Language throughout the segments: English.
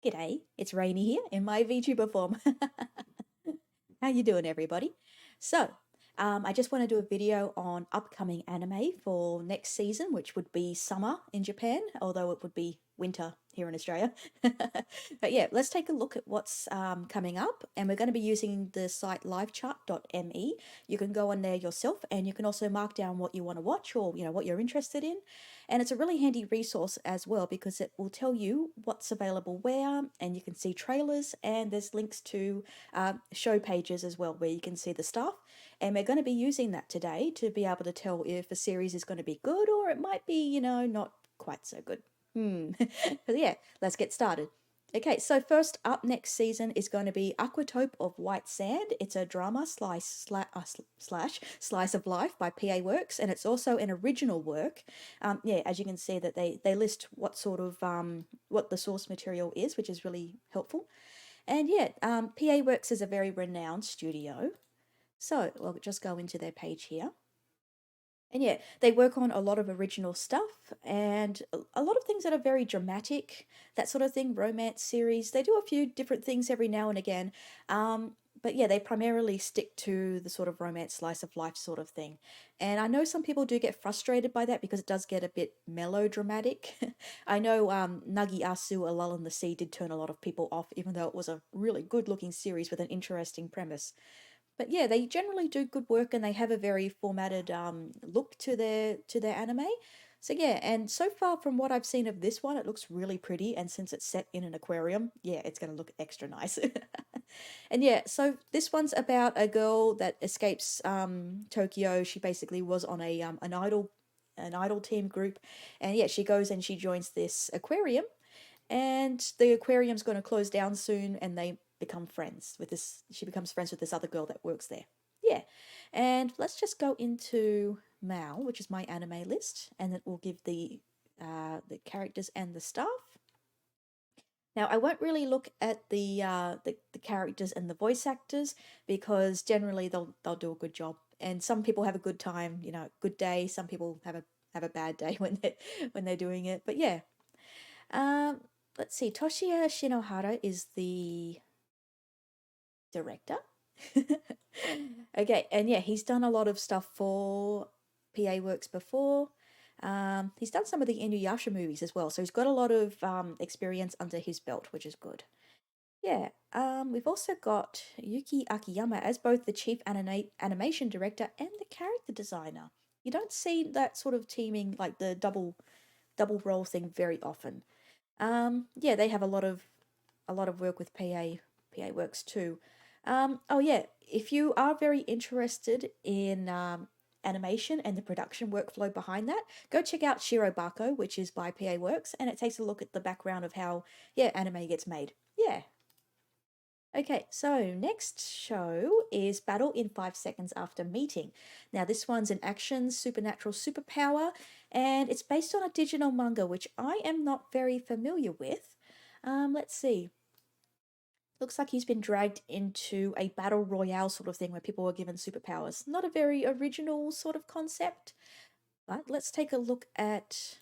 G'day, it's Rainey here in my VTuber form. How you doing, everybody? So, I just want to do a video on upcoming anime for next season, which would be summer in Japan, although it would be winter here in Australia. But yeah, let's take a look at what's coming up, and we're going to be using the site livechart.me. You can go on there yourself, and you can also mark down what you want to watch or what you're interested in. And it's a really handy resource as well because it will tell you what's available where, and you can see trailers, and there's links to show pages as well where you can see the stuff. And we're going to be using that today to be able to tell if a series is going to be good or it might be, not quite so good. But yeah, let's get started. Okay, so first up next season is going to be Aqua of White Sand. It's a drama slash slice of life by PA Works, and it's also an original work. Yeah, as you can see that they list what sort of what the source material is, which is really helpful. And yeah, PA Works is a very renowned studio. So we'll just go into their page here. And yeah, they work on a lot of original stuff and a lot of things that are very dramatic, that sort of thing, romance series. They do a few different things every now and again. But yeah, they primarily stick to the sort of romance slice of life sort of thing. And I know some people do get frustrated by that because it does get a bit melodramatic. I know Nagi Asu, A Lull in the Sea did turn a lot of people off, even though it was a really good looking series with an interesting premise. But yeah, they generally do good work and they have a very formatted look to their anime. So yeah, and so far from what I've seen of this one, it looks really pretty. And since it's set in an aquarium, yeah, it's going to look extra nice. And yeah, so this one's about a girl that escapes Tokyo. She basically was on a an idol team group, and yeah, she goes and she joins this aquarium, and the aquarium's going to close down soon, and they become friends with this. She becomes friends with this other girl that works there. Yeah, and let's just go into Mao, which is my anime list, and it will give the characters and the staff. Now, I won't really look at the characters and the voice actors because generally they'll do a good job. And some people have a good time, good day. Some people have a bad day when they're doing it. But yeah, um, let's see. Toshiya Shinohara is the director. Okay, and yeah, he's done a lot of stuff for PA Works before. He's done some of the Inuyasha movies as well, so he's got a lot of experience under his belt, which is good. Yeah, we've also got Yuki Akiyama as both the chief animation director and the character designer. You don't see that sort of teaming, like the double role thing, very often. Yeah, they have a lot of work with PA Works too. Oh yeah, if you are very interested in animation and the production workflow behind that, go check out Shirobako, which is by PA Works, and it takes a look at the background of how anime gets made. Yeah. Okay, so next show is Battle in 5 Seconds After Meeting. Now, this one's an action supernatural superpower, and it's based on a digital manga, which I am not very familiar with. Let's see. Looks like he's been dragged into a battle royale sort of thing where people were given superpowers. Not a very original sort of concept, but let's take a look at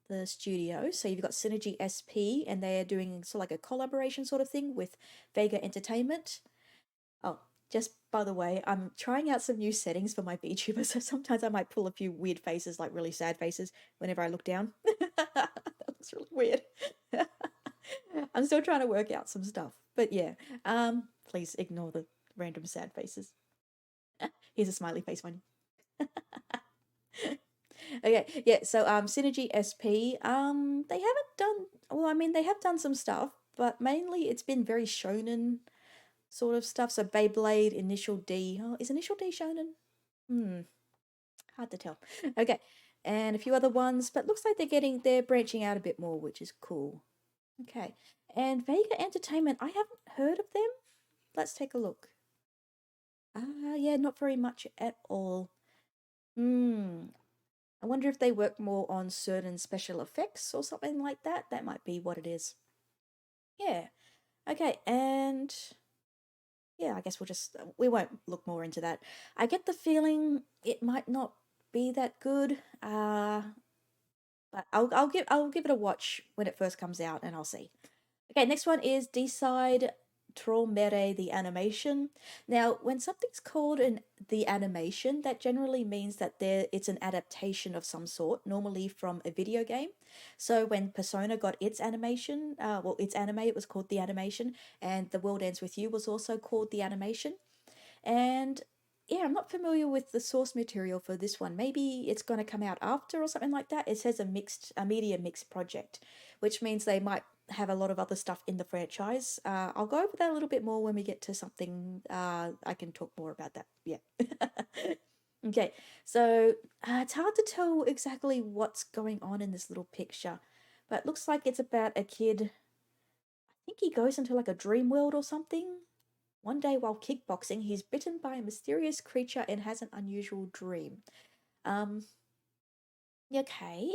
the studio. So you've got Synergy SP, and they're doing sort of like a collaboration sort of thing with Vega Entertainment. Oh, just by the way, I'm trying out some new settings for my VTuber, so sometimes I might pull a few weird faces, like really sad faces, whenever I look down. That looks really weird. I'm still trying to work out some stuff, but yeah. Please ignore the random sad faces. Here's a smiley face one. Okay, yeah. So Synergy SP. They haven't done. Well, I mean, they have done some stuff, but mainly it's been very shonen sort of stuff. So Beyblade, Initial D. Oh, is Initial D shonen? Hmm, hard to tell. Okay, and a few other ones, but looks like they're branching out a bit more, which is cool. Okay, and Vega Entertainment. I haven't heard of them. Let's take a look. Yeah, not very much at all. Hmm. I wonder if they work more on certain special effects or something like that. That might be what it is. Yeah. Okay, and yeah, I guess we won't look more into that. I get the feeling it might not be that good. But I'll give it a watch when it first comes out and I'll see. Okay, next one is Decide Tromere, the animation. Now, when something's called the animation, that generally means that it's an adaptation of some sort, normally from a video game. So when Persona got its animation, its anime, it was called the animation, and The World Ends With You was also called the animation. And yeah, I'm not familiar with the source material for this one. Maybe it's going to come out after or something like that. It says a media mix project, which means they might have a lot of other stuff in the franchise. I'll go over that a little bit more when we get to something. I can talk more about that. Yeah. Okay, so it's hard to tell exactly what's going on in this little picture, but it looks like it's about a kid. I think he goes into like a dream world or something. One day while kickboxing, he's bitten by a mysterious creature and has an unusual dream. Um, okay.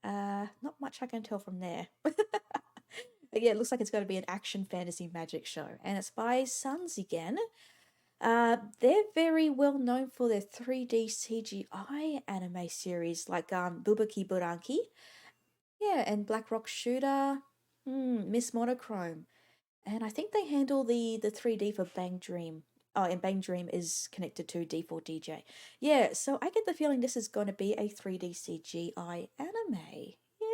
Not much I can tell from there. But yeah, it looks like it's going to be an action fantasy magic show, and it's by Suns again. They're very well known for their 3D CGI anime series like Bubaki Buranki, yeah, and Black Rock Shooter, Miss Monochrome. And I think they handle the 3D for Bang Dream. Oh, and Bang Dream is connected to D4DJ. Yeah, so I get the feeling this is going to be a 3D CGI anime.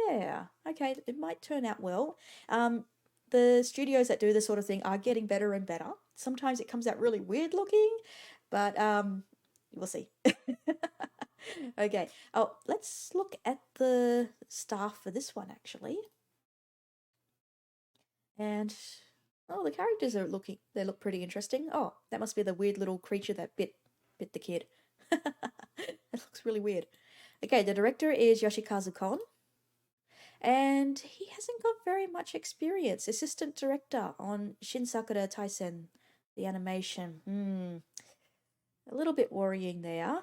Yeah, okay, it might turn out well. Um, the studios that do this sort of thing are getting better and better. Sometimes it comes out really weird looking, but we'll see. Okay. Oh, let's look at the staff for this one actually. And oh, the characters they look pretty interesting. Oh, that must be the weird little creature that bit the kid. It looks really weird. Okay, the director is Yoshikazu Kon, and he hasn't got very much experience. Assistant director on Shin Sakura Taisen, the animation. A little bit worrying there.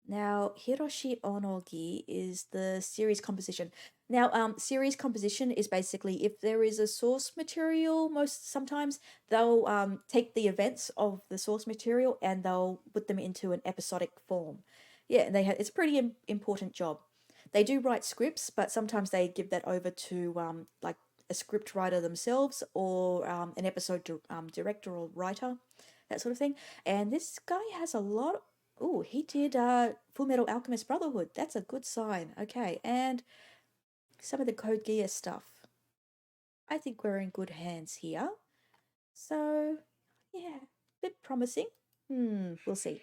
Now, Hiroshi Onogi is the series composition. Now, series composition is basically if there is a source material, sometimes they'll take the events of the source material and they'll put them into an episodic form. Yeah, and it's a pretty important job. They do write scripts, but sometimes they give that over to like a script writer themselves or an director or writer, that sort of thing. And this guy has a lot. Oh, he did Fullmetal Alchemist Brotherhood. That's a good sign. Okay, and some of the Code Geass stuff. I think we're in good hands here. So, yeah, bit promising. We'll see.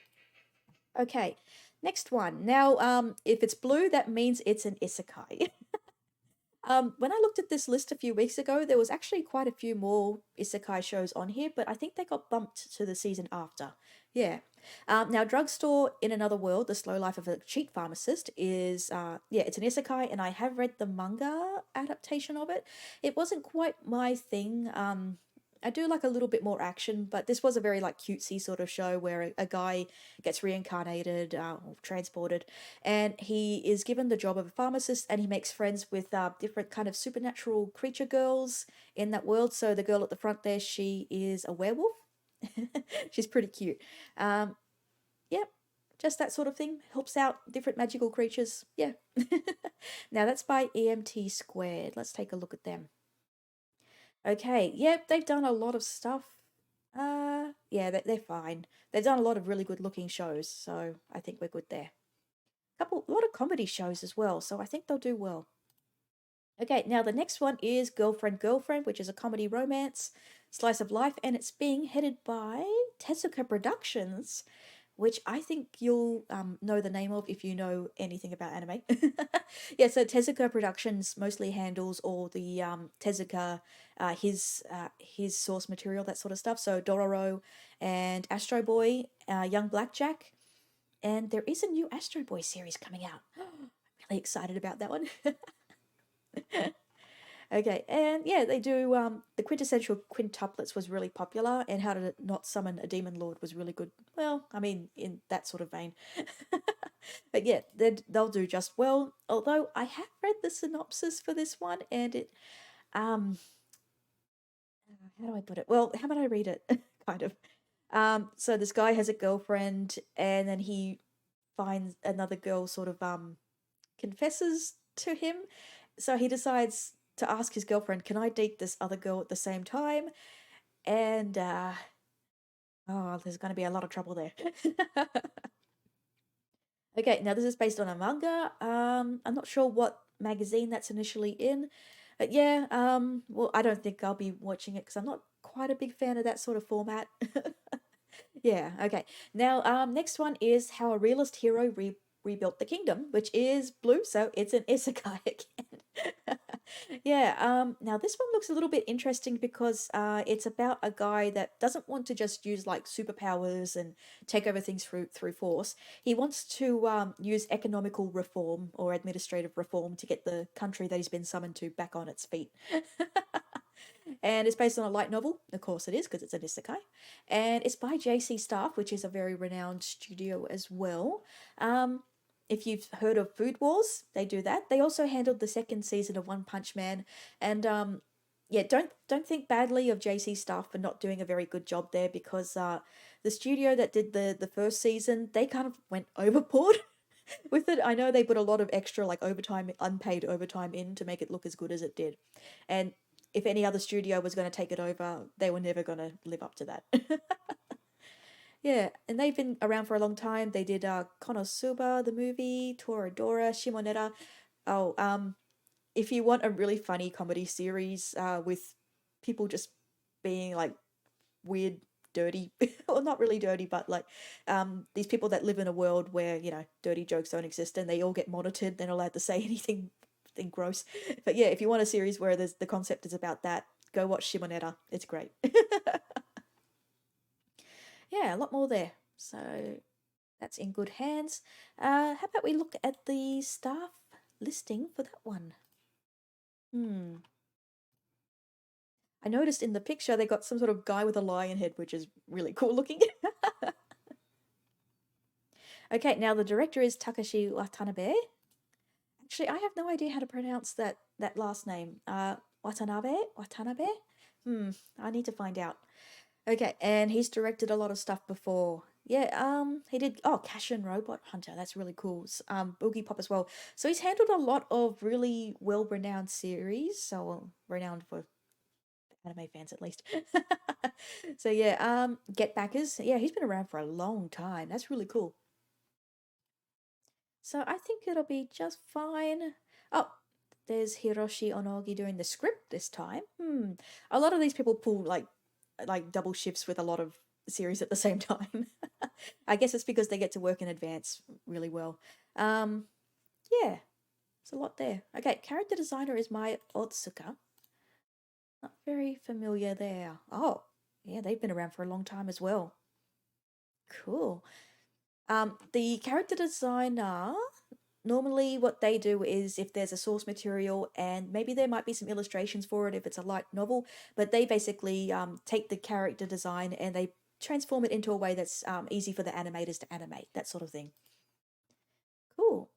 Okay, next one. Now, if it's blue, that means it's an isekai. When I looked at this list a few weeks ago, there was actually quite a few more isekai shows on here, but I think they got bumped to the season after. Yeah. Now, Drugstore in Another World, The Slow Life of a Cheat Pharmacist is, yeah, it's an isekai, and I have read the manga adaptation of it. It wasn't quite my thing. I do like a little bit more action, but this was a very like cutesy sort of show where a guy gets reincarnated or transported, and he is given the job of a pharmacist, and he makes friends with different kind of supernatural creature girls in that world. So the girl at the front there, she is a werewolf. She's pretty cute. Um, yep, just that sort of thing. Helps out different magical creatures. Yeah. Now that's by EMT Squared. Let's take a look at them. Okay, yep, they've done a lot of stuff. Yeah, they're fine. They've done a lot of really good looking shows, so I think we're good there. A lot of comedy shows as well, so I think they'll do well. Okay, now the next one is Girlfriend Girlfriend, which is a comedy romance slice of life, and it's being headed by Tezuka Productions, which I think you'll know the name of if you know anything about anime. Yeah, so Tezuka Productions mostly handles all the Tezuka, his source material, that sort of stuff. So Dororo and Astro Boy, Young Blackjack, and there is a new Astro Boy series coming out. Really excited about that one. Okay, and yeah, they do the quintessential quintuplets was really popular, and How to Not Summon a Demon Lord was really good. Well, I mean, in that sort of vein. But yeah, they'll do just well. Although I have read the synopsis for this one, and it um how do I put it? Well, how about I read it? Kind of. So this guy has a girlfriend, and then he finds another girl sort of confesses to him. So he decides to ask his girlfriend, "Can I date this other girl at the same time?" And oh, there's going to be a lot of trouble there. Okay, now this is based on a manga. I'm not sure what magazine that's initially in, but yeah. Well, I don't think I'll be watching it because I'm not quite a big fan of that sort of format. Yeah, okay. Now, next one is how a realist hero rebuilt the kingdom, which is blue, so it's an isekai again. Yeah, now this one looks a little bit interesting because it's about a guy that doesn't want to just use like superpowers and take over things through force. He wants to use economical reform or administrative reform to get the country that he's been summoned to back on its feet. And it's based on a light novel. Of course it is, because it's an isekai. And it's by JC Staff, which is a very renowned studio as well. If you've heard of Food Wars, they do that. They also handled the second season of One Punch Man. And yeah, don't think badly of JC Staff for not doing a very good job there, because the studio that did the first season, they kind of went overboard with it. I know they put a lot of extra like overtime, unpaid overtime in to make it look as good as it did. And if any other studio was going to take it over, they were never going to live up to that. Yeah, and they've been around for a long time. They did Konosuba, the movie, Toradora, Shimoneta. Oh, if you want a really funny comedy series with people just being like weird, dirty, well, not really dirty, but like these people that live in a world where, you know, dirty jokes don't exist and they all get monitored, they're not allowed to say anything gross. But yeah, if you want a series where the concept is about that, go watch Shimoneta. It's great. Yeah, a lot more there. So that's in good hands. How about we look at the staff listing for that one? Hmm. I noticed in the picture they got some sort of guy with a lion head, which is really cool looking. Okay, now the director is Takashi Watanabe. Actually, I have no idea how to pronounce that last name. Watanabe? I need to find out. Okay, and he's directed a lot of stuff before. Yeah, he did Cash and Robot Hunter. That's really cool. Boogie Pop as well. So he's handled a lot of really well-renowned series. So renowned for anime fans at least. So yeah, Get Backers. Yeah, he's been around for a long time. That's really cool. So I think it'll be just fine. Oh, there's Hiroshi Onogi doing the script this time. A lot of these people pull like double shifts with a lot of series at the same time. I guess it's because they get to work in advance really well. Um, yeah, it's a lot there. Okay, character designer is Mai Otsuka. Not very familiar there. Oh, yeah, they've been around for a long time as well. Cool. The character designer, normally what they do is if there's a source material and maybe there might be some illustrations for it if it's a light novel, but they basically take the character design and they transform it into a way that's easy for the animators to animate, that sort of thing. Cool.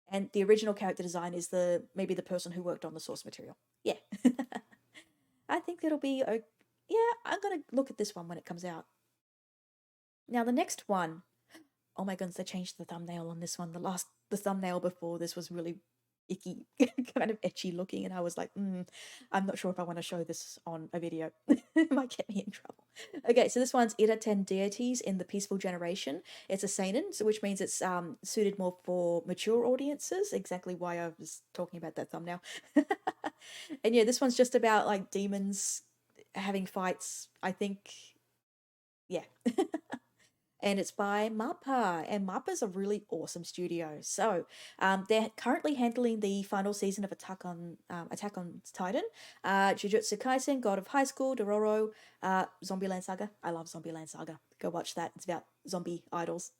And the original character design is maybe the person who worked on the source material. Yeah. I think it'll be yeah, I'm gonna look at this one when it comes out. Now the next one, oh my goodness, they changed the thumbnail on this one. The thumbnail before this was really icky, kind of etchy looking, and I was like, I'm not sure if I want to show this on a video. It might get me in trouble. Okay, so this one's Iraten Deities in the Peaceful Generation. It's a seinen, so which means it's suited more for mature audiences. Exactly why I was talking about that thumbnail. And yeah, this one's just about like demons having fights. I think, yeah. And it's by MAPPA, and MAPPA's a really awesome studio. So, they're currently handling the final season of Attack on Titan, Jujutsu Kaisen, God of High School, Dororo, Zombieland Saga. I love Zombieland Saga. Go watch that. It's about zombie idols,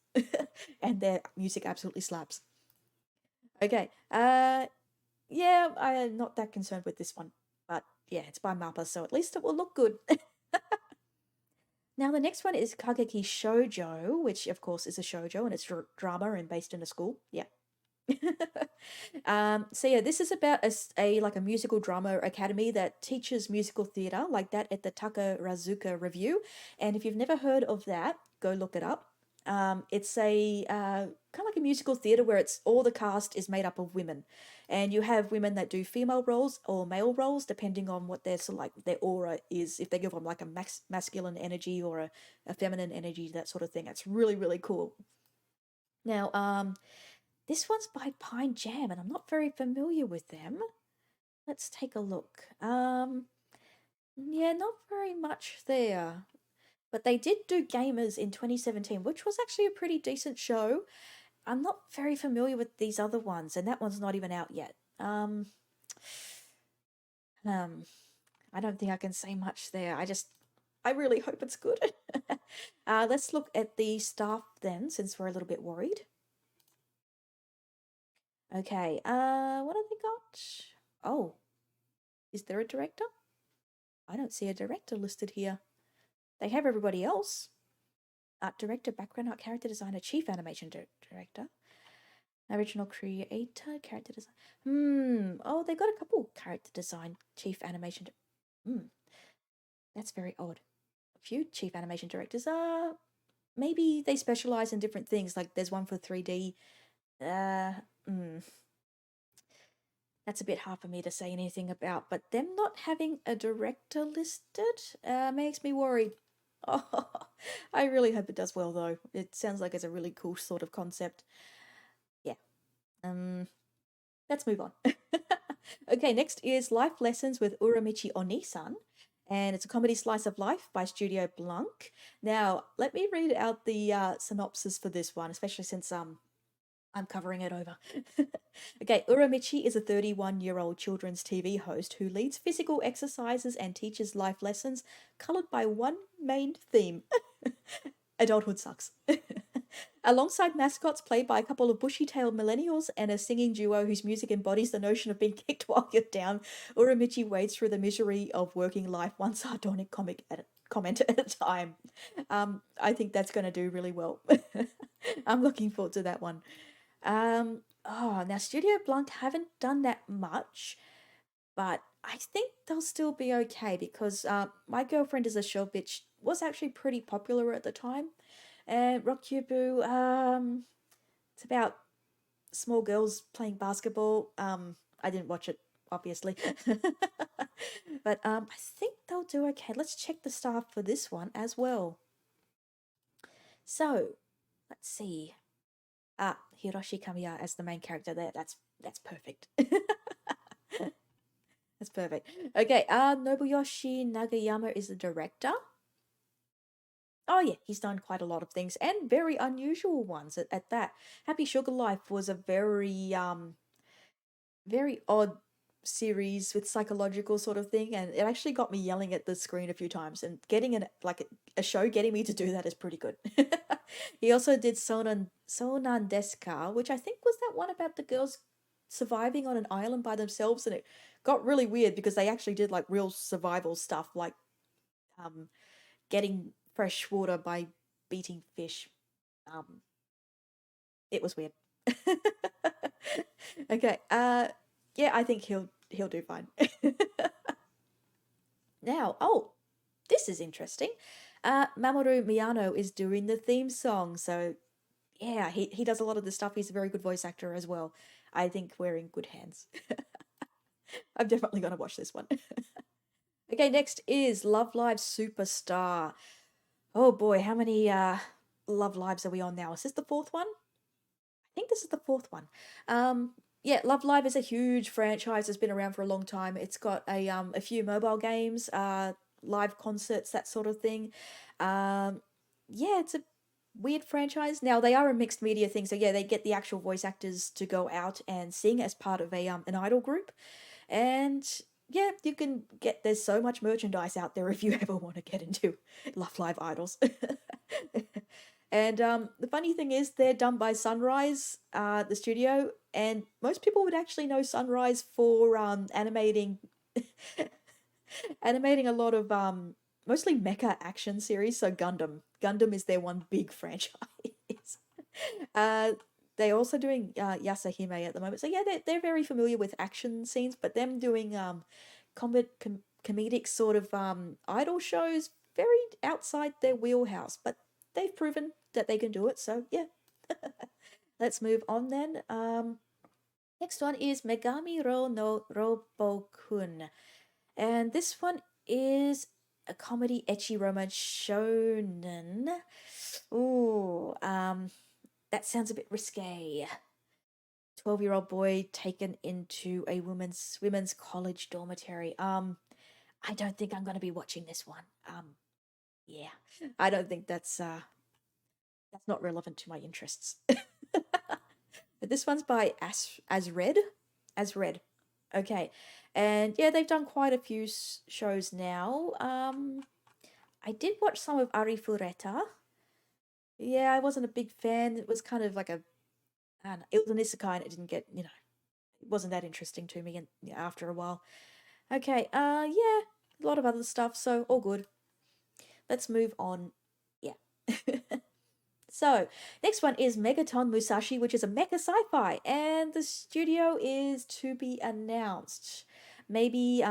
and their music absolutely slaps. Okay. Yeah, I'm not that concerned with this one, but yeah, it's by MAPPA, so at least it will look good. Now, the next one is Kakeki Shoujo, which of course is a shoujo and it's drama and based in a school. Yeah. So yeah, this is about a like a musical drama academy that teaches musical theater like that at the Takarazuka Review. And if you've never heard of that, go look it up. It's a kind of like a musical theater where it's all the cast is made up of women, and you have women that do female roles or male roles depending on what their sort of like their aura is. If they give them like a masculine energy or a feminine energy, that sort of thing. It's really cool. Now, this one's by Pine Jam, and I'm not very familiar with them. Let's take a look. Yeah, not very much there. But they did do Gamers in 2017, which was actually a pretty decent show. I'm not very familiar with these other ones, and that one's not even out yet. Um, I don't think I can say much there. I really hope it's good. Let's look at the staff then, since we're a little bit worried. Okay, what have they got? Oh, is there a director? I don't see a director listed here. They have everybody else. Art director, background art, character designer, chief animation director, original creator, character design. Oh, they got a couple character design, chief animation. That's very odd. A few chief animation directors are maybe they specialize in different things. Like there's one for 3D. That's a bit hard for me to say anything about. But them not having a director listed makes me worried. Oh, I really hope it does well though. It sounds like it's a really cool sort of concept. Yeah. Let's move on. Okay, next is Life Lessons with Uramichi Onisan, and it's a comedy slice of life by Studio Blanc. Now, let me read out the synopsis for this one, especially since I'm covering it over. Okay, Uramichi is a 31-year-old children's TV host who leads physical exercises and teaches life lessons colored by one main theme. Adulthood sucks. Alongside mascots played by a couple of bushy-tailed millennials and a singing duo whose music embodies the notion of being kicked while you're down, Uramichi wades through the misery of working life one sardonic comment at a time. I think that's going to do really well. I'm looking forward to that one. Now Studio Blanc haven't done that much, but I think they'll still be okay because My Girlfriend is a Shell Bitch was actually pretty popular at the time. And Rokyubu, it's about small girls playing basketball. I didn't watch it, obviously. But I think they'll do okay. Let's check the staff for this one as well. So, let's see. Hiroshi Kamiya as the main character there. That's perfect. That's perfect. Okay, Nobuyoshi Nagayama is the director. Oh yeah, he's done quite a lot of things and very unusual ones at that. Happy Sugar Life was a very odd series with psychological sort of thing, and it actually got me yelling at the screen a few times, and getting a show getting me to do that is pretty good. He also did Sonan Deska, which I think was that one about the girls surviving on an island by themselves, and it got really weird because they actually did like real survival stuff, like getting fresh water by beating fish. It was weird. Okay. Yeah, I think he'll do fine. Now, this is interesting. Mamoru Miyano is doing the theme song, so yeah, he does a lot of the stuff. He's a very good voice actor as well. I think we're in good hands. I'm definitely gonna watch this one. Okay, next is Love Live Superstar. Oh boy, how many Love Lives are we on now? Is this the fourth one? I think this is the fourth one. Yeah, Love Live is a huge franchise. It's been around for a long time. It's got a few mobile games, live concerts, that sort of thing. Yeah, it's a weird franchise. Now they are a mixed media thing, so yeah, they get the actual voice actors to go out and sing as part of a an idol group, and yeah, you can get there's so much merchandise out there if you ever want to get into Love Live Idols. And the funny thing is, they're done by Sunrise, the studio, and most people would actually know Sunrise for animating animating a lot of mostly mecha action series. So Gundam is their one big franchise. uh, they're also doing Yasahime at the moment. So yeah, they're very familiar with action scenes, but them doing comedic sort of idol shows very outside their wheelhouse. But they've proven that they can do it. So yeah, let's move on then. Next one is Megamiron no Robo-kun. And this one is a comedy ecchi romance shonen. Ooh, that sounds a bit risque. 12-year-old boy taken into a women's college dormitory. I don't think I'm going to be watching this one. Yeah. I don't think that's not relevant to my interests. But this one's by As Red. Okay. And yeah, they've done quite a few shows now. I did watch some of Arifureta. Yeah, I wasn't a big fan. It was kind of like I don't know, it was an isekai and it didn't get, it wasn't that interesting to me and after a while. Okay, yeah, a lot of other stuff, so all good. Let's move on. Yeah. So, next one is Megaton Musashi, which is a mecha sci-fi, and the studio is to be announced. Maybe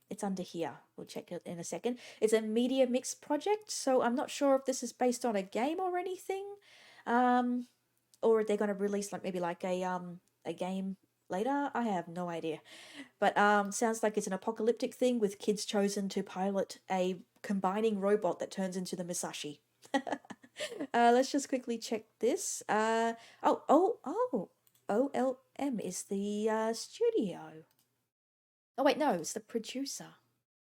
it's under here. We'll check it in a second. It's a media mix project, so I'm not sure if this is based on a game or anything. Or they're going to release maybe a game later. I have no idea. But sounds like it's an apocalyptic thing with kids chosen to pilot a combining robot that turns into the Musashi. Let's just quickly check this. OLM is the studio. Oh wait, no, it's the producer.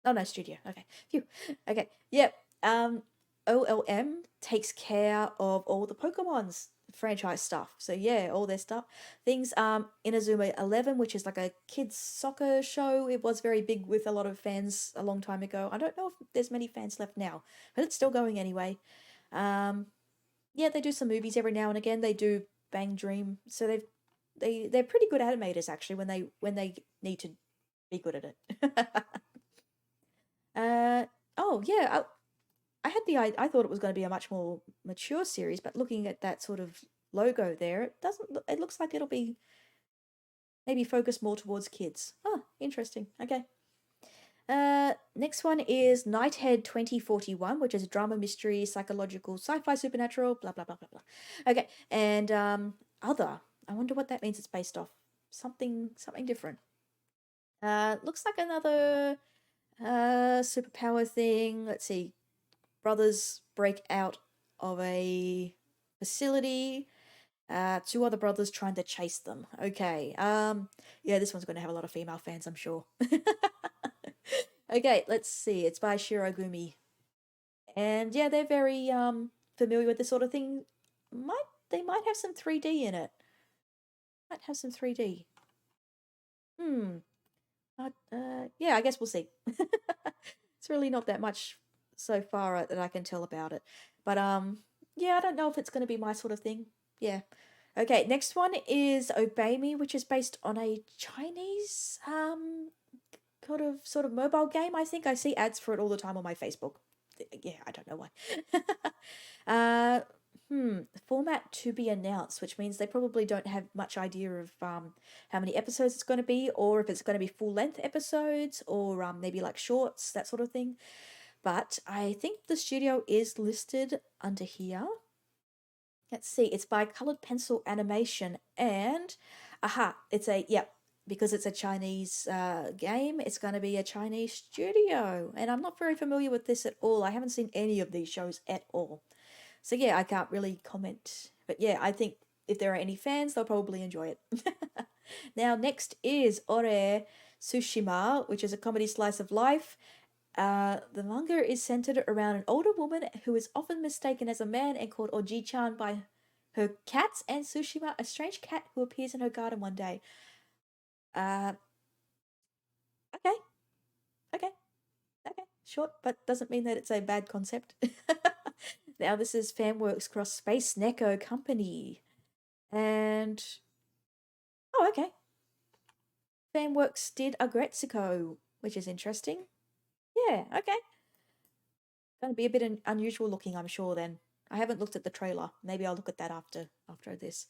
Oh no, studio. Okay. Phew. Okay. Yep. OLM takes care of all the Pokemon's franchise stuff. So yeah, all their stuff. Things Inazuma 11, which is like a kids soccer show. It was very big with a lot of fans a long time ago. I don't know if there's many fans left now, but it's still going anyway. Yeah, they do some movies every now and again. They do Bang Dream. So they're pretty good animators actually when they need to be good at it. Oh yeah, I thought it was going to be a much more mature series, but looking at that sort of logo there, it looks like it'll be maybe focused more towards kids. Oh, interesting. Okay. Next one is Nighthead 2041, which is a drama, mystery, psychological, sci-fi, supernatural, blah blah blah blah blah. Okay, and other. I wonder what that means. It's based off something different. Looks like another superpower thing. Let's see. Brothers break out of a facility. Two other brothers trying to chase them. Okay. Yeah, this one's going to have a lot of female fans, I'm sure. Okay, let's see. It's by Shirogumi. And yeah, they're very familiar with this sort of thing. They might have some 3D in it. Might have some 3D. Hmm. Yeah, I guess we'll see. It's really not that much so far that I can tell about it. But yeah, I don't know if it's going to be my sort of thing. Yeah. Okay, next one is Obey Me, which is based on a Chinese sort of mobile game. I think I see ads for it all the time on my Facebook. Yeah, I don't know why. Format to be announced, which means they probably don't have much idea of how many episodes it's going to be, or if it's going to be full length episodes, or maybe like shorts, that sort of thing. But I think the studio is listed under here. Let's see, it's by Colored Pencil Animation, and because it's a Chinese game, it's going to be a Chinese studio. And I'm not very familiar with this at all. I haven't seen any of these shows at all. So yeah, I can't really comment. But yeah, I think if there are any fans, they'll probably enjoy it. Now, next is Ore Tsushima, which is a comedy slice of life. The manga is centered around an older woman who is often mistaken as a man and called Oji-chan by her cats and Tsushima, a strange cat who appears in her garden one day. Uh, okay, okay, okay, short, but doesn't mean that it's a bad concept. Now, this is Fanworks Cross Space Neko Company. And, oh, okay. Fanworks did Agretsuko, which is interesting. Yeah, okay. Going to be a bit unusual looking, I'm sure, then. I haven't looked at the trailer. Maybe I'll look at that after this.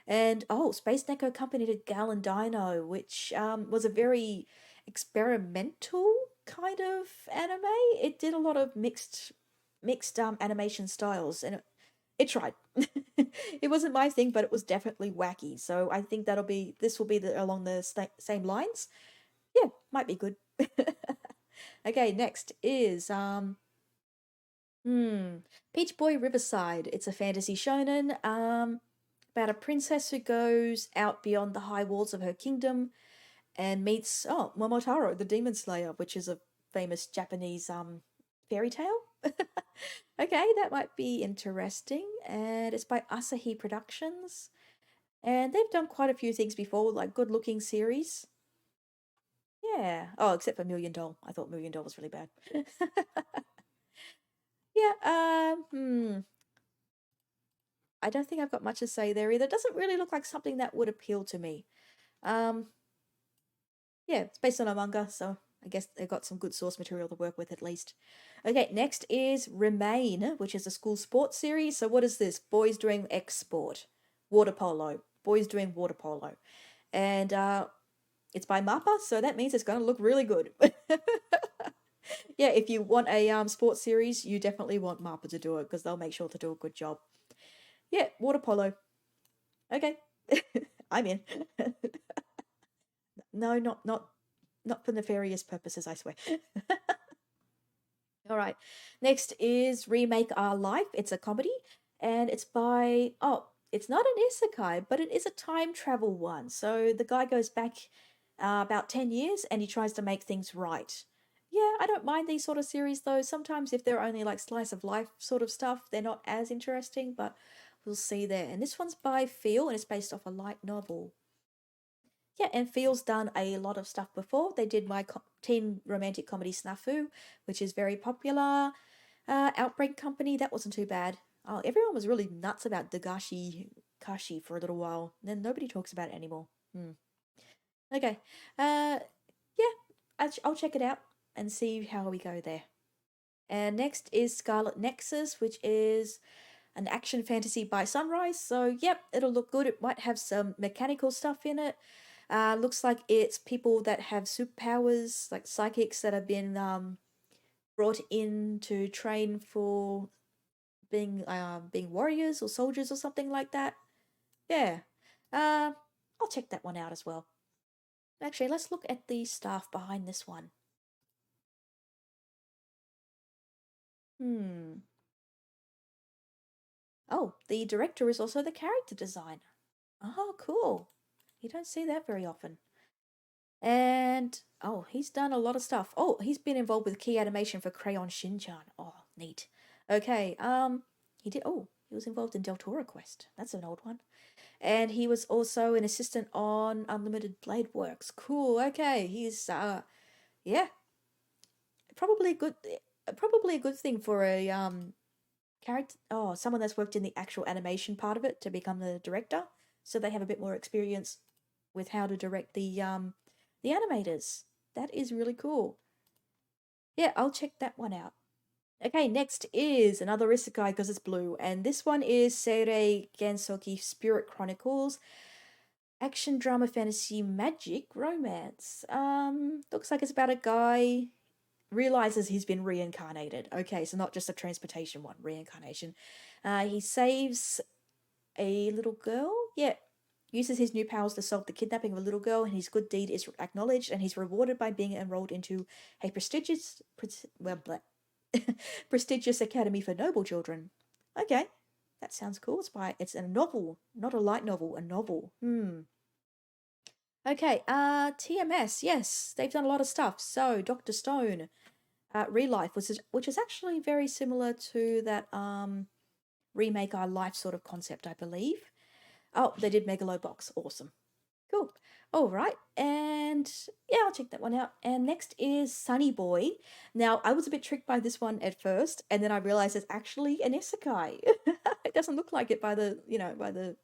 And, oh, Space Neko Company did Gal and Dino, which was a very experimental kind of anime. It did a lot of mixed animation styles, and It tried. It wasn't my thing, but it was definitely wacky. So I think this will be along the same lines. Yeah, might be good. Okay, next is hmm, Peach Boy Riverside. It's a fantasy shonen about a princess who goes out beyond the high walls of her kingdom and meets Momotaro, the demon slayer, which is a famous Japanese fairy tale. Okay, that might be interesting. And it's by Asahi Productions. And they've done quite a few things before, like good looking series. Yeah. Oh, except for Million Doll. I thought Million Doll was really bad. Yeah, I don't think I've got much to say there either. It doesn't really look like something that would appeal to me. Um, yeah, it's based on a manga, so I guess they've got some good source material to work with at least. Okay, next is Remain, which is a school sports series. So what is this? Boys doing X sport, water polo. Boys doing water polo, and it's by Mappa, so that means it's going to look really good. Yeah, if you want a sports series, you definitely want Mappa to do it because they'll make sure to do a good job. Yeah, water polo. Okay, I'm in. No, not for nefarious purposes, I swear. All right. Next is Remake Our Life. It's a comedy and it's by it's not an isekai, but it is a time travel one. So the guy goes back about 10 years and he tries to make things right. Yeah, I don't mind these sort of series though. Sometimes if they're only like slice of life sort of stuff, they're not as interesting, but we'll see there. And this one's by Feel and it's based off a light novel. Yeah, and Feel's done a lot of stuff before. They did my teen romantic comedy Snafu, which is very popular. Outbreak Company, that wasn't too bad. Oh, everyone was really nuts about Dagashi Kashi for a little while. Then nobody talks about it anymore. Hmm. Okay. Yeah, I'll check it out and see how we go there. And next is Scarlet Nexus, which is an action fantasy by Sunrise. So, yep, it'll look good. It might have some mechanical stuff in it. Looks like it's people that have superpowers, like psychics that have been brought in to train for being warriors or soldiers or something like that. Yeah. Uh, I'll check that one out as well. Actually, let's look at the staff behind this one. Hmm. Oh, the director is also the character designer. Oh, cool. You don't see that very often. And oh, he's done a lot of stuff. Oh, he's been involved with key animation for Crayon Shin-chan. Oh, neat. Okay, he was involved in Deltora Quest. That's an old one. And he was also an assistant on Unlimited Blade Works. Cool. Okay, he's yeah, probably a good probably a good thing for a character someone that's worked in the actual animation part of it to become the director, so they have a bit more experience with how to direct the animators. That is really cool. Yeah, I'll check that one out. Okay, next is another isekai because it's blue, and this one is Seirei Gensoki Spirit Chronicles. Action drama fantasy magic romance. Looks like it's about a guy realizes he's been reincarnated. Okay, so not just a transportation one, reincarnation. He saves a little girl. Yeah, uses his new powers to solve the kidnapping of a little girl, and his good deed is acknowledged, and he's rewarded by being enrolled into a prestigious academy for noble children. Okay, that sounds cool. It's a novel, not a light novel, a novel. Hmm. Okay, TMS, yes, they've done a lot of stuff. So, Dr. Stone, Real Life, which is actually very similar to that Remake Our Life sort of concept, I believe. Oh, they did Megalobox. Awesome. Cool. All right. And yeah, I'll check that one out. And next is Sunny Boy. Now, I was a bit tricked by this one at first, and then I realized it's actually an isekai. It doesn't look like it by the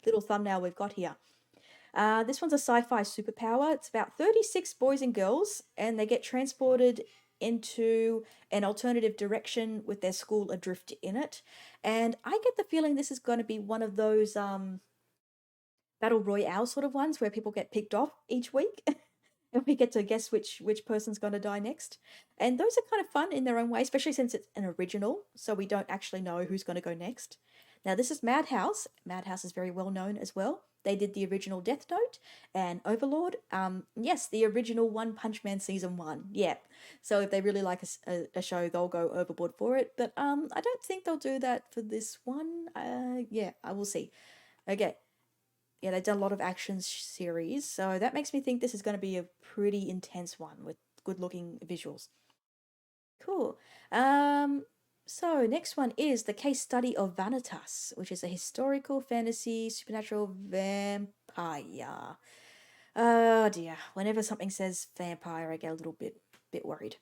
little thumbnail we've got here. This one's a sci-fi superpower. It's about 36 boys and girls, and they get transported into an alternative direction with their school adrift in it. And I get the feeling this is going to be one of those battle royale sort of ones where people get picked off each week. And we get to guess which person's going to die next. And those are kind of fun in their own way, especially since it's an original, so we don't actually know who's going to go next. Now, this is Madhouse. Madhouse is very well known as well. They did the original Death Note and Overlord. Yes, the original One Punch Man season 1. Yeah. So if they really like a show, they'll go overboard for it. But I don't think they'll do that for this one. Yeah, I will see. Okay. Yeah, they've done a lot of action series, so that makes me think this is going to be a pretty intense one with good looking visuals. Cool. Um, so next one is the case study of Vanitas, which is a historical fantasy supernatural vampire. Oh dear, whenever something says vampire, I get a little bit worried.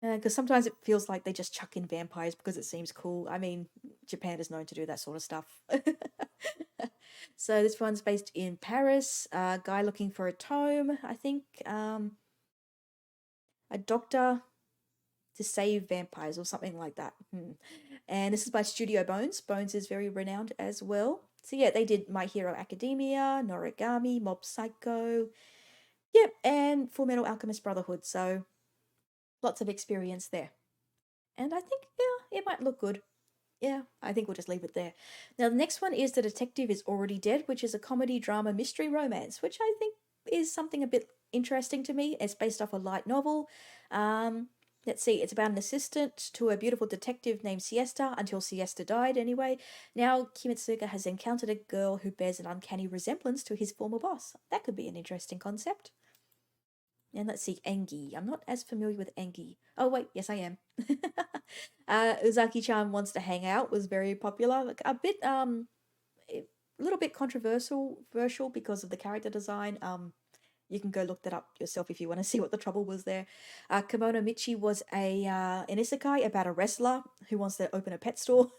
Because sometimes it feels like they just chuck in vampires because it seems cool. I mean, Japan is known to do that sort of stuff. So this one's based in Paris. A guy looking for a tome, I think. A doctor to save vampires or something like that. And this is by Studio Bones. Bones is very renowned as well. So yeah, they did My Hero Academia, Noragami, Mob Psycho. Yep, and Full Metal Alchemist Brotherhood. So lots of experience there. And I think, yeah, it might look good. Yeah, I think we'll just leave it there. Now, the next one is The Detective is Already Dead, which is a comedy, drama, mystery, romance, which I think is something a bit interesting to me. It's based off a light novel. Let's see, it's about an assistant to a beautiful detective named Siesta until Siesta died anyway. Now, Kimitsuga has encountered a girl who bears an uncanny resemblance to his former boss. That could be an interesting concept. And let's see, Engi. I'm not as familiar with Engi. Oh, wait, yes, I am. Uzaki-chan Wants to Hang Out was very popular. Like, a little bit controversial because of the character design. You can go look that up yourself if you want to see what the trouble was there. Kimono Michi was an isekai about a wrestler who wants to open a pet store.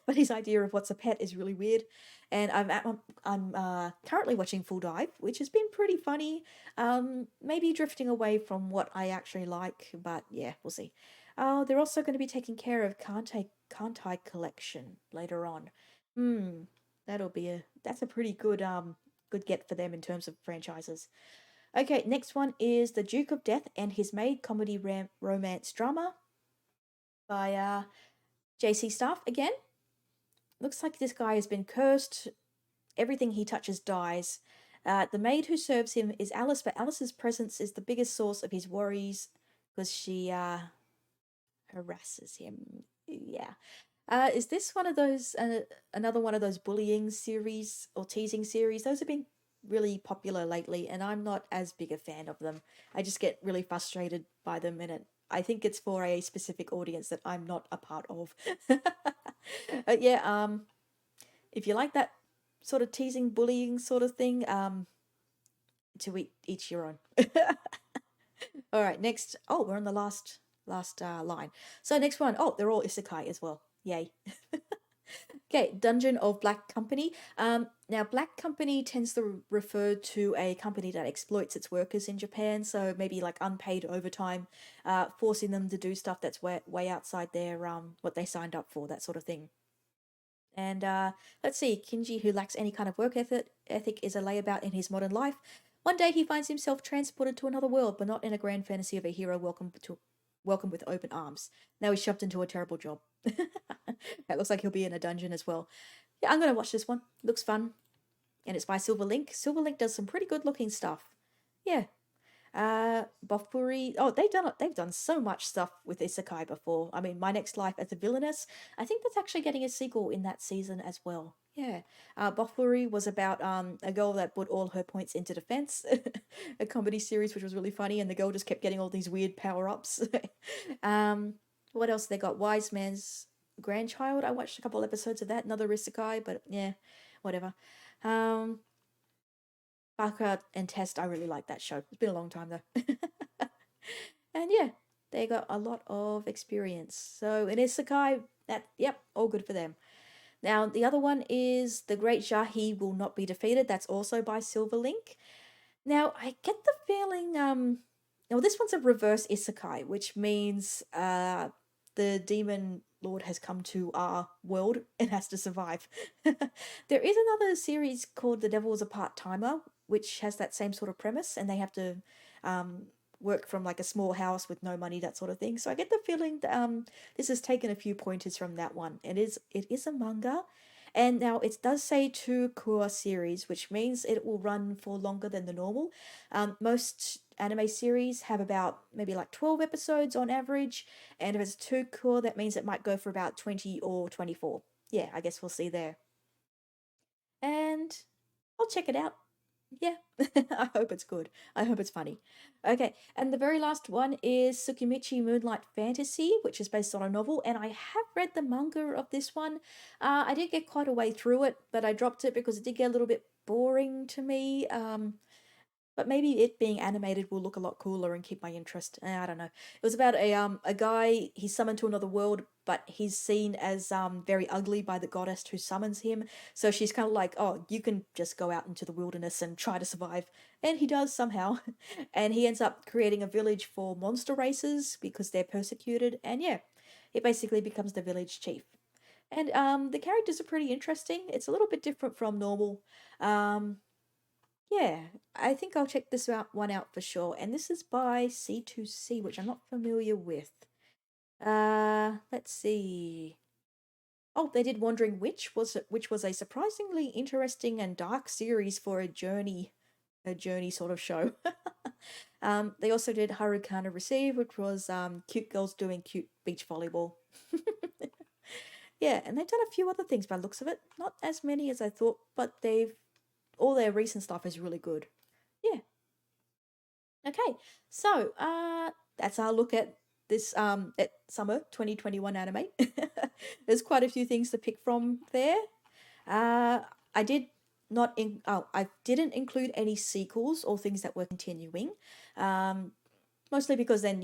But his idea of what's a pet is really weird. And I'm currently watching Full Dive, which has been pretty funny. Maybe drifting away from what I actually like, but yeah, we'll see. They're also going to be taking care of Kantai Collection later on. Hmm, that's a pretty good get for them in terms of franchises. Okay, next one is The Duke of Death and His Maid comedy romance drama by JC Staff again. Looks like this guy has been cursed. Everything he touches dies. The maid who serves him is Alice, but Alice's presence is the biggest source of his worries because she harasses him. Yeah. Is this one of those, another one of those bullying series or teasing series? Those have been really popular lately, and I'm not as big a fan of them. I just get really frustrated by them, and I think it's for a specific audience that I'm not a part of. But yeah, if you like that sort of teasing, bullying sort of thing, to each your own. All right, next. Oh, we're on the last line. So next one. Oh, they're all isekai as well. Yay. Okay, Dungeon of Black Company. Now Black Company tends to refer to a company that exploits its workers in Japan, so maybe like unpaid overtime, forcing them to do stuff that's way outside their what they signed up for, that sort of thing. And let's see, Kinji, who lacks any kind of work ethic, is a layabout in his modern life. One day he finds himself transported to another world, but not in a grand fantasy of a hero welcome with open arms. Now he's shoved into a terrible job. It looks like he'll be in a dungeon as well. Yeah, I'm gonna watch this one. Looks fun, and it's by Silverlink. Silverlink does some pretty good looking stuff. Yeah, Bofuri. Oh, they've done so much stuff with Isekai before. I mean, My Next Life as a Villainess. I think that's actually getting a sequel in that season as well. Yeah. Bofuri was about a girl that put all her points into defense, a comedy series which was really funny, and the girl just kept getting all these weird power ups. What else they got? Wise Man's Grandchild. I watched a couple episodes of that. Another Isekai, but yeah, whatever. Um, Baccarat and Test, I really like that show. It's been a long time though. And yeah, they got a lot of experience. So in Isekai, yep, all good for them. Now the other one is The Great Jahi Will Not Be Defeated. That's also by Silverlink. Now I get the feeling now this one's a reverse isekai, which means the demon lord has come to our world and has to survive. There is another series called The Devil is a Part-Timer, which has that same sort of premise, and they have to work from like a small house with no money, that sort of thing. So I get the feeling that this has taken a few pointers from that one. It is a manga, and now it does say two core series, which means it will run for longer than the normal. Most anime series have about maybe like 12 episodes on average, and if it's two core, that means it might go for about 20 or 24. Yeah, I guess we'll see there. And I'll check it out. Yeah, I hope it's good. I hope it's funny. Okay, and the very last one is Sukimichi Moonlight Fantasy, which is based on a novel, and I have read the manga of this one. I did get quite a way through it, but I dropped it because it did get a little bit boring to me. But maybe it being animated will look a lot cooler and keep my interest. I don't know. It was about a guy, he's summoned to another world, but he's seen as very ugly by the goddess who summons him. So she's kind of like, "Oh, you can just go out into the wilderness and try to survive." And he does somehow. And he ends up creating a village for monster races because they're persecuted. And yeah, he basically becomes the village chief. And the characters are pretty interesting. It's a little bit different from normal. Um yeah, I think I'll check this one out for sure. And this is by C2C, which I'm not familiar with. Let's see. Oh, they did Wandering Witch, which was a surprisingly interesting and dark series for a journey sort of show. They also did Harukana Receive, which was cute girls doing cute beach volleyball. Yeah, and they've done a few other things by the looks of it. Not as many as I thought, but they've all their recent stuff is really good. Yeah. Okay, so that's our look at this at summer 2021 anime. There's quite a few things to pick from there. Uh, I did not in oh I didn't include any sequels or things that were continuing. Um, Mostly because then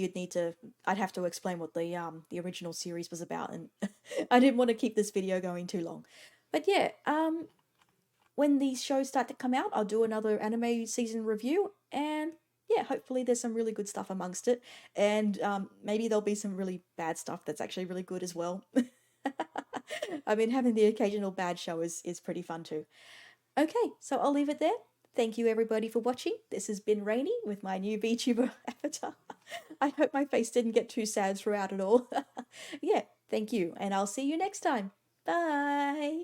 I'd have to explain what the original series was about, and I didn't want to keep this video going too long. But yeah, when these shows start to come out, I'll do another anime season review, and yeah, hopefully there's some really good stuff amongst it, and maybe there'll be some really bad stuff that's actually really good as well. I mean, having the occasional bad show is pretty fun too. Okay, so I'll leave it there. Thank you everybody for watching. This has been Rainey with my new VTuber avatar. I hope my face didn't get too sad throughout it all. Yeah, thank you, and I'll see you next time. Bye!